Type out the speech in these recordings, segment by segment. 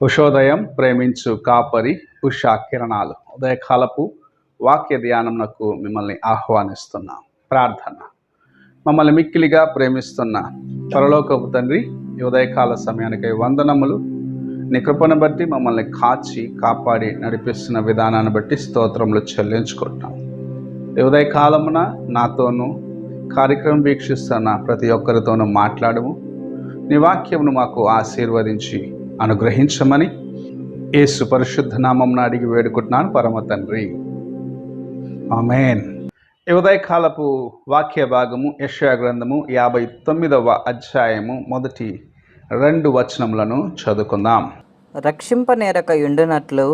ఉషోదయం ప్రేమించు కాపరి ఉషా కిరణాలు ఉదయకాలపు వాక్య ధ్యానంకు మిమ్మల్ని ఆహ్వానిస్తున్నాం. ప్రార్థన. మమ్మల్ని మిక్కిలిగా ప్రేమిస్తున్న పరలోకపు తండ్రి, ఈ ఉదయకాల సమయానికి వందనములు. నీ కృపను బట్టి మమ్మల్ని కాపాడి నడిపిస్తున్న విధానాన్ని బట్టి స్తోత్రములు చెల్లించుకుంటాం. ఈ ఉదయకాలమున నాతోనూ కార్యక్రమం వీక్షిస్తున్న ప్రతి ఒక్కరితోనూ మాట్లాడము. నీ వాక్యమును మాకు ఆశీర్వదించి అనుగ్రహించమని యేసు పరిశుద్ధ నామమున అడిగి వేడుకుంటున్నాను పరమ తండ్రి, ఆమేన్. ఈ ఉదయకాలపు వాక్య భాగము యెషయా గ్రంథము 59వ అధ్యాయము మొదటి 2 వచనములను చదువుకుందాం. రక్షింపనేరక యుండునట్లు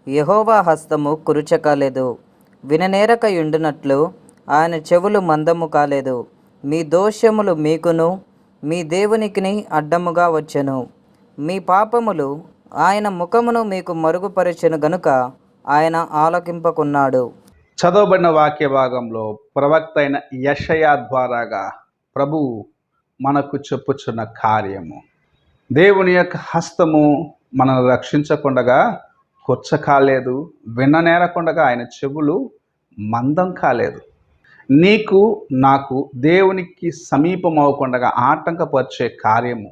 యెహోవా హస్తము కురుచకాలేదు, విననేరక యుండునట్లు ఆయన చెవులు మందము కాలేదు. మీ దోషములు మీకును మీ దేవునికిని అడ్డముగా వచ్చెను. మీ పాపములు ఆయన ముఖమును మీకు మరుగుపరచెను గనుక ఆయన ఆలకింపకున్నాడు. చదవబడిన వాక్య భాగంలో ప్రవక్త అయిన యెషయా ద్వారాగా ప్రభువు మనకు చెప్పుచున్న కార్యము, దేవుని యొక్క హస్తము మనల్ని రక్షించకుండగా కుచ్చకాలేదు, విననేరకుండగా ఆయన చెవులు మందం కాలేదు. నీకు నాకు దేవునికి సమీపం అవ్వకుండా ఆటంకపరిచే కార్యము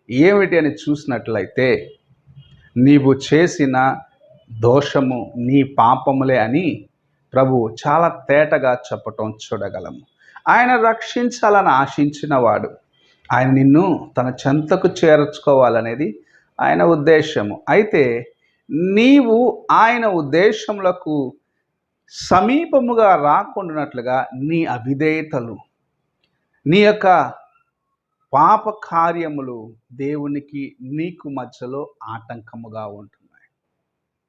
ఏమిటి అని చూసినట్లయితే, నీవు చేసిన దోషము నీ పాపములే అని ప్రభు చాలా తేటగా చెప్పటం చూడగలము. ఆయన రక్షించాలని ఆశించిన వాడు, ఆయన నిన్ను తన చెంతకు చేర్చుకోవాలనేది ఆయన ఉద్దేశము. అయితే నీవు ఆయన ఉద్దేశములకు సమీపముగా రాకుండానట్లుగా నీ అవిధేయతలు, నీ యొక్క పాప కార్యములు దేవునికి నీకు మధ్యలో ఆటంకముగా ఉంటున్నాయి.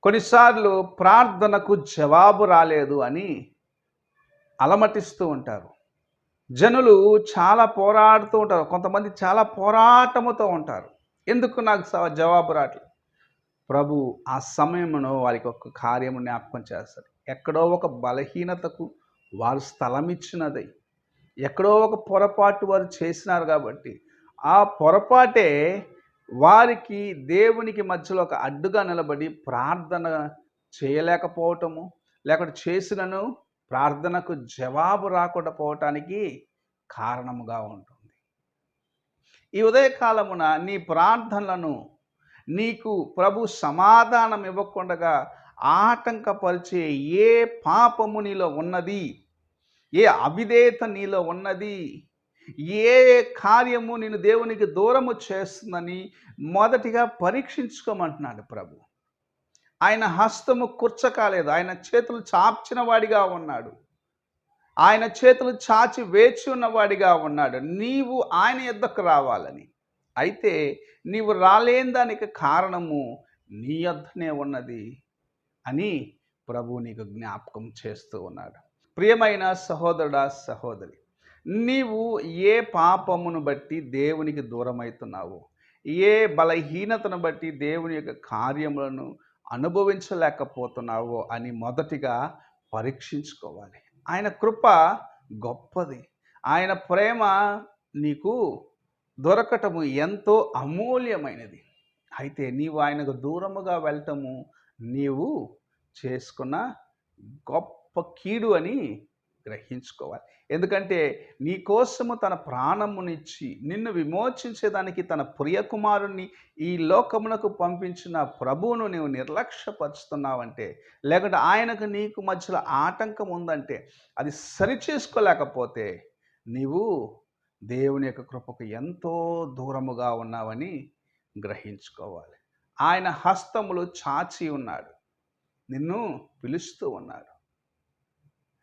కొన్నిసార్లు ప్రార్థనకు జవాబు రాలేదు అని అలమటిస్తూ ఉంటారు. జనులు చాలా పోరాడుతూ ఉంటారు. కొంతమంది చాలా పోరాటముతో ఉంటారు. ఎందుకు నాకు జవాబు రావట్లేదు? ప్రభు ఆ సమయంలో వారికి ఒక కార్యము జ్ఞాపకం చేస్తారు. ఎక్కడో ఒక బలహీనతకు వారు స్థలం ఇచ్చినది, ఎక్కడో ఒక పొరపాటు వారు చేసినారు కాబట్టి ఆ పొరపాటే వారికి దేవునికి మధ్యలో ఒక అడ్డుగా నిలబడి ప్రార్థన చేయలేకపోవటము, లేకపోతే చేసినను ప్రార్థనకు జవాబు రాకుండా పోవటానికి కారణముగా ఉంటుంది. ఈ ఉదయకాలమున నీ ప్రార్థనలను నీకు ప్రభు సమాధానం ఇవ్వకుండా ఆటంకపరిచే ఏ పాపము నీలో ఉన్నది, ఏ అవిధేయత నీలో ఉన్నది, ఏ కార్యము నేను దేవునికి దూరము చేస్తుందని మొదటిగా పరీక్షించుకోమంటున్నాడు ప్రభు. ఆయన హస్తము కుర్చకాలేదు, ఆయన చేతులు చాచిన వాడిగా ఉన్నాడు, ఆయన చేతులు చాచి వేచి ఉన్నవాడిగా ఉన్నాడు నీవు ఆయన యొద్దకు రావాలని. అయితే నీవు రాలేని దానికి కారణము నీ యొద్దనే ఉన్నది అని ప్రభు నీకు జ్ఞాపకం చేస్తూ ఉన్నాడు. ప్రియమైన సహోదరుడా, సహోదరి, నీవు ఏ పాపమును బట్టి దేవునికి దూరమవుతున్నావు, ఏ బలహీనతను బట్టి దేవుని యొక్క కార్యములను అనుభవించలేకపోతున్నావో అని మొదటిగా పరీక్షించుకోవాలి. ఆయన కృప గొప్పది, ఆయన ప్రేమ నీకు దొరకటము ఎంతో అమూల్యమైనది. అయితే నీవు ఆయనకు దూరముగా వెళ్ళటము నీవు చేసుకున్న గొప్ప కీడు అని గ్రహించుకోవాలి. ఎందుకంటే నీ కోసము తన ప్రాణమునిచ్చి నిన్ను విమోచించేదానికి తన ప్రియకుమారుణ్ణి ఈ లోకమునకు పంపించిన ప్రభువును నీవు నిర్లక్ష్యపరుస్తున్నావంటే, లేకుంటే ఆయనకు నీకు మధ్యలో ఆటంకం ఉందంటే, అది సరిచేసుకోలేకపోతే నీవు దేవుని యొక్క కృపకు ఎంతో దూరముగా ఉన్నావని గ్రహించుకోవాలి. ఆయన హస్తములు చాచి ఉన్నాడు, నిన్ను పిలుస్తూ ఉన్నాడు.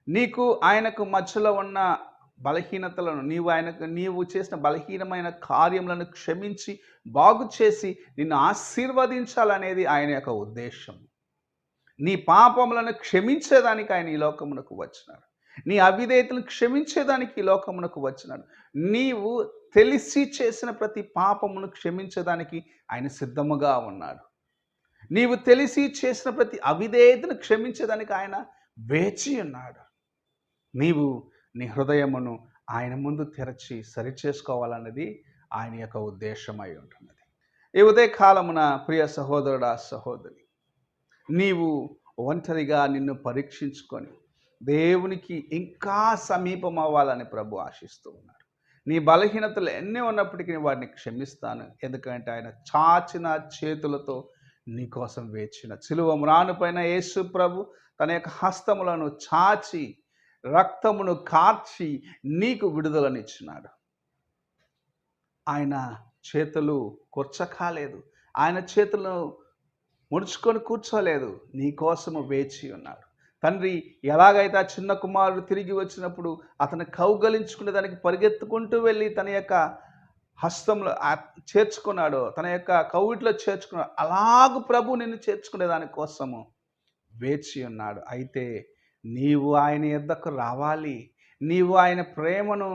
నీకు ఆయనకు మధ్యలో ఉన్న బలహీనతలను, నీవు చేసిన బలహీనమైన కార్యములను క్షమించి బాగు చేసి నిన్ను ఆశీర్వదించాలనేది ఆయన యొక్క ఉద్దేశం. నీ పాపములను క్షమించేదానికి ఆయన ఈ లోకమునకు వచ్చినాడు, నీ అవిధేయతలను క్షమించేదానికి ఈ లోకమునకు వచ్చినాడు. నీవు తెలిసి చేసిన ప్రతి పాపమును క్షమించేదానికి ఆయన సిద్ధముగా ఉన్నాడు. నీవు తెలిసి చేసిన ప్రతి అవిధేయతను క్షమించేదానికి ఆయన వేచి ఉన్నాడు. నీవు నీ హృదయమును ఆయన ముందు తెరచి సరిచేసుకోవాలన్నది ఆయన యొక్క ఉద్దేశమై ఉంటున్నది. ఈ ఉదయకాలమున ప్రియ సహోదరుడా సహోదరి, నీవు ఒంటరిగా నిన్ను పరీక్షించుకొని దేవునికి ఇంకా సమీపం అవ్వాలని ప్రభు ఆశిస్తూ ఉన్నాడు. నీ బలహీనతలు ఎన్ని ఉన్నప్పటికీ వాటిని క్షమిస్తాను, ఎందుకంటే ఆయన చాచిన చేతులతో నీ కోసం వేచిన సిలువ మ్రానుపైన యేసు ప్రభు తన యొక్క హస్తములను చాచి రక్తమును కార్చి నీకు విడుదలనిచ్చినాడు. ఆయన చేతులు కుర్చకాలేదు, ఆయన చేతులను ముడుచుకొని కూర్చోలేదు, నీ కోసము వేచి ఉన్నాడు. తండ్రి ఎలాగైతే ఆ చిన్న కుమారుడు తిరిగి వచ్చినప్పుడు అతను కౌగలించుకునే దానికి పరిగెత్తుకుంటూ వెళ్ళి తన యొక్క హస్తంలో చేర్చుకున్నాడు, తన యొక్క కౌగిట్లో చేర్చుకున్నాడు, అలాగూ ప్రభు నిన్ను చేర్చుకునే దానికోసము వేచి ఉన్నాడు. అయితే నీవు ఆయన యొద్దకు రావాలి, నీవు ఆయన ప్రేమను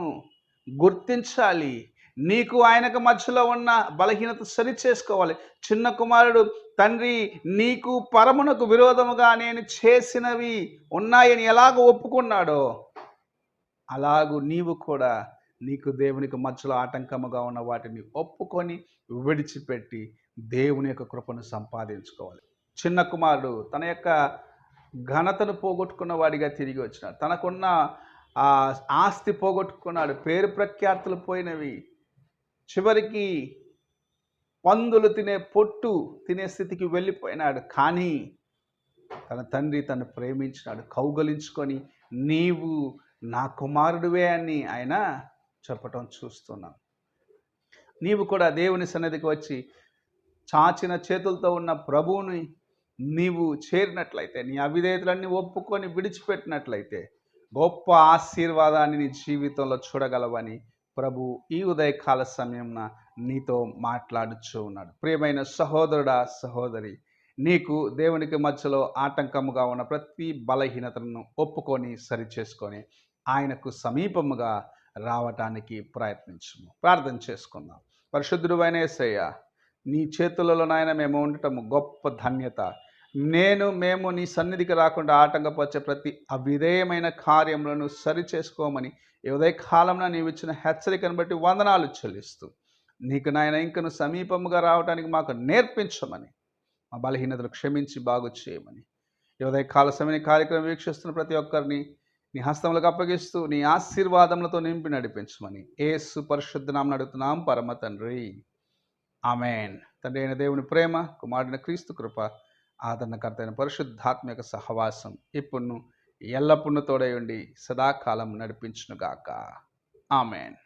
గుర్తించాలి, నీకు ఆయనకు మధ్యలో ఉన్న బలహీనత సరి చేసుకోవాలి. చిన్న కుమారుడు తండ్రి నీకు పరమునకు విరోధముగా నేను చేసినవి ఉన్నాయని ఎలాగ ఒప్పుకున్నాడో అలాగూ నీవు కూడా నీకు దేవునికి మధ్యలో ఆటంకముగా ఉన్న వాటిని ఒప్పుకొని విడిచిపెట్టి దేవుని యొక్క కృపను సంపాదించుకోవాలి. చిన్న కుమారుడు తన యొక్క ఘనతను పోగొట్టుకున్న వాడిగా తిరిగి వచ్చినాడు, తనకున్న ఆస్తి పోగొట్టుకున్నాడు, పేరు ప్రఖ్యాతులు పోయినవి, చివరికి పందులు తినే పొట్టు తినే స్థితికి వెళ్ళిపోయినాడు. కానీ తన తండ్రి తను ప్రేమించినాడు, కౌగలించుకొని నీవు నా కుమారుడివే అని ఆయన చెప్పటం చూస్తున్నాం. నీవు కూడా దేవుని సన్నిధికి వచ్చి చాచిన చేతులతో ఉన్న ప్రభువుని నీవు చేరినట్లయితే, నీ అవిధేయతలన్నీ ఒప్పుకొని విడిచిపెట్టినట్లయితే గొప్ప ఆశీర్వాదాన్ని నీ జీవితంలో చూడగలవని ప్రభు ఈ ఉదయకాల సమయంన నీతో మాట్లాడుచూ ఉన్నాడు. ప్రియమైన సహోదరుడా సహోదరి, నీకు దేవునికి మధ్యలో ఆటంకముగా ఉన్న ప్రతి బలహీనతను ఒప్పుకొని సరిచేసుకొని ఆయనకు సమీపముగా రావటానికి ప్రయత్నించుము. ప్రార్థన చేసుకుందాం. పరిశుద్ధుడు అయిన యేసయ్య, నీ చేతులలో నాయన మేము ఉండటము గొప్ప ధన్యత. మేము నీ సన్నిధికి రాకుండా ఆటంకపరిచే ప్రతి అవిధేయమైన కార్యములను సరిచేసుకోమని ఈ ఉదయకాలంలో నీవు ఇచ్చిన హెచ్చరికను బట్టి వందనాలు చెల్లిస్తూ, నీకు నాయన ఇంకను సమీపముగా రావడానికి మాకు నేర్పించమని, మా బలహీనతలు క్షమించి బాగు చేయమని ఈ ఉదయకాల సమయ కార్యక్రమం వీక్షిస్తున్న ప్రతి ఒక్కరిని నీ హస్తములకు అప్పగిస్తూ నీ ఆశీర్వాదములతో నింపి నడిపించమని యేసు పరిశుద్ధ నామమున అడుగుతున్నాం పరమ తండ్రి, ఆమేన్. తండ్రి అయిన దేవుని ప్రేమ, కుమారుడైన క్రీస్తు కృప, ఆదరణకర్త అయిన పరిశుద్ధాత్మ యొక్క సహవాసం ఇప్పుడు ఎల్లప్పుడూ తోడై ఉండి సదాకాలం నడిపించునుగాక. ఆమేన్.